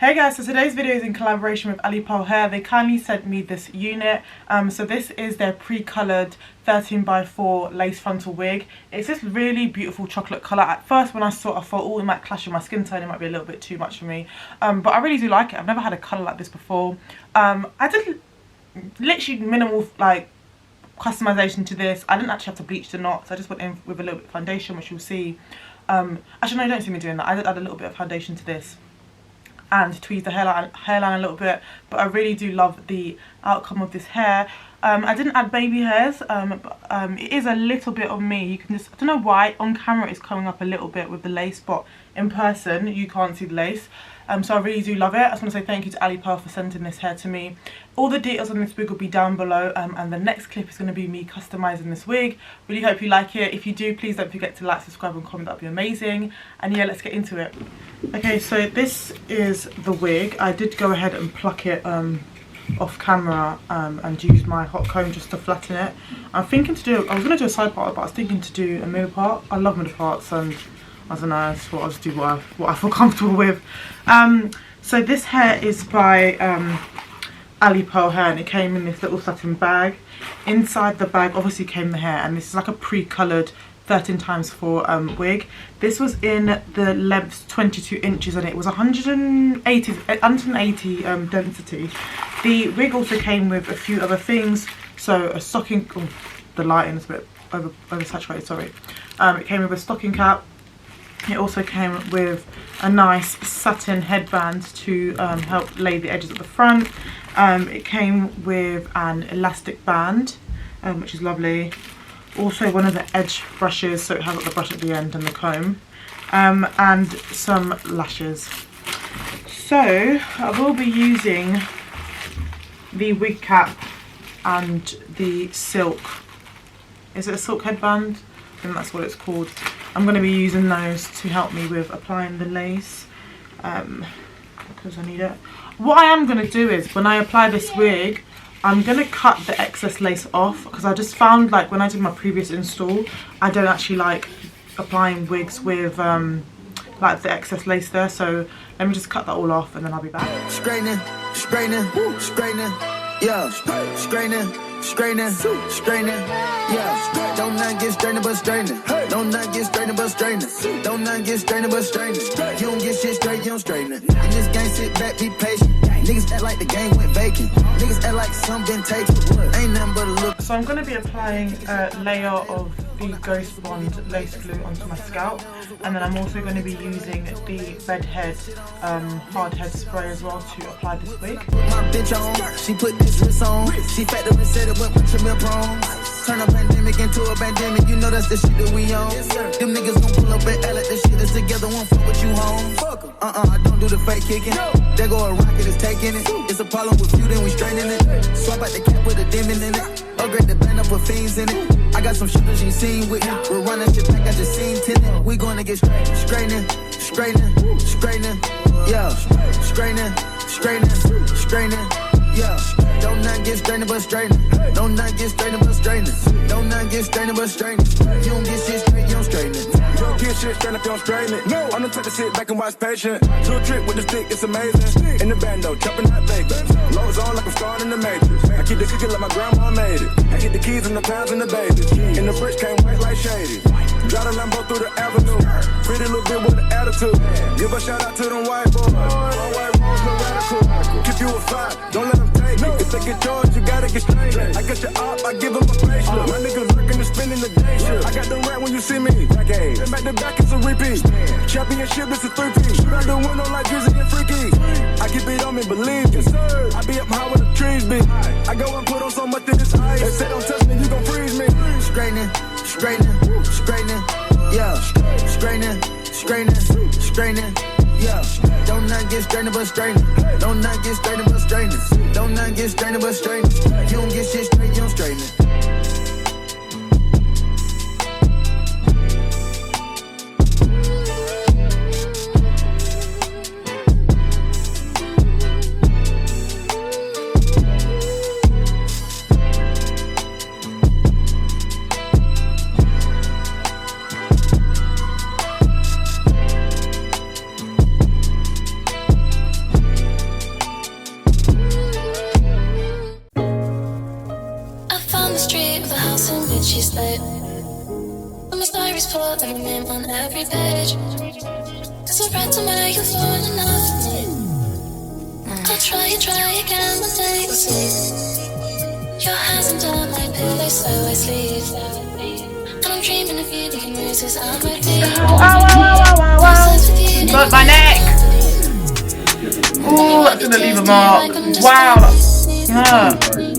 Hey guys, so today's video is in collaboration with AliPearl Hair. They kindly sent me this unit. So this is their pre-coloured 13x4 lace frontal wig. It's this really beautiful chocolate colour. At first when I saw it, I thought, oh, it might clash with my skin tone, it might be a little bit too much for me. But I really do like it. I've never had a colour like this before. I did literally minimal like customization to this. I didn't actually have to bleach the knots. I just went in with a little bit of foundation, which you'll see. Actually no, you don't see me doing that. I did add a little bit of foundation to this and tweeze the hairline a little bit, but I really do love the outcome of this hair. I didn't add baby hairs, but it is a little bit of me. You can just, I don't know why, on camera it's coming up a little bit with the lace, but in person you can't see the lace. So I really do love it. I just want to say thank you to AliPearl for sending this hair to me. All the details on this wig will be down below, and the next clip is going to be me customizing this wig. Really hope you like it. If you do, please don't forget to like, subscribe and comment. That would be amazing. And yeah, let's get into it. Okay, so this is the wig. I did go ahead and pluck it off camera and use my hot comb just to flatten it. I'm thinking to do, I was going to do a side part, but I was thinking to do a middle part. I love middle parts, and I don't know, I just thought I'll just do what I feel comfortable with. So this hair is by AliPearl Hair, and it came in this little satin bag. Inside the bag obviously came the hair, and this is like a pre-coloured 13x4 wig. This was in the length 22 inches, and it was 180 density. The wig also came with a few other things. So a stocking, oh, the lighting is a bit oversaturated, sorry. It came with a stocking cap. It also came with a nice satin headband to help lay the edges at the front. It came with an elastic band, which is lovely. Also one of the edge brushes, so it has like the brush at the end and the comb, and some lashes. So I will be using the wig cap and the silk, is it a silk headband? I think that's what it's called. I'm going to be using those to help me with applying the lace, because I need it. What I am going to do is, when I apply this wig, I'm going to cut the excess lace off, because I just found, like, when I did my previous install, I don't actually like applying wigs with like the excess lace there. So let me just cut that all off and then I'll be back. Straightening, yeah, straightening, yeah. Don't not get strained but straightening. Don't not get strained but straightening. Don't not get strained but straightening. You don't get shit straight, you don't straighten it. In this game, sit back, be patient. Niggas act like the game went vacant. Niggas act like something been taken. Ain't nothing but a look. So I'm going to be applying a layer of the Ghost Bond lace glue onto my scalp, and then I'm also going to be using the Bedhead hard head spray as well to apply this wig. My bitch on, she put this wrist on. She fat up and said it went with trim prongs. Turn a pandemic into a pandemic, you know that's the shit that we on. Them niggas gon' pull up and L at this shit is together, won't fuck with you home. I don't do the fake kicking. There go a rocket, is taking it. It's a problem with you, then we straightening it. Swap out the cap with a demon in it. Upgrade the band up with fiends in it. I got some shooters you seen with me. We're running shit back, I just seen tinted. We gonna get straightening, yeah. Straightening, yeah. Don't not get strained but straightening. Don't not get strained but straightening. Don't not get strained but straightening. You don't get shit straight, you don't straighten it. You don't get shit straight if you don't straighten it. No, I'm the type to sit back and watch patient. Do a trick with the stick, it's amazing. In the bando, chopping that bacon. Lows on like I'm starting the matrix. I keep the cookie like my grandma made it. I get the keys and the pounds and the babies. And the bricks came white like shady. Drive the Lambo through the avenue. Pretty little bit with an attitude. Give a shout out to them white boys. All white boys, no radical. Keep you a five, don't let them take it. If they get yours, you gotta get straight. I got your up, I give them a facelift. My niggas working and spending the day shift. I got the rat when you see me. Then back to back, it's a repeat. Championship, it's a three-piece. Shoot out the window like Drizzy and Freaky. I keep it on me, believe me. I be up high where the trees be. I go and put on so much in this ice. They say don't touch me, you gon' freeze me. Straightening, yeah. Straightening, yeah. Don't not get strained but straightening. Don't not get strained but straightening. Don't not get strained but straightening. You don't get shit straight, you don't straighten it. she's late. I'm a diary's full of your name on every page. Cause I read somewhere you're falling enough for me. I'll try again one day, you'll see. Your hands under my pillow, so I sleep. And I'm dreaming of you, leaving bruises on my feet. Got my neck. Oh, that's gonna leave a mark. Wow.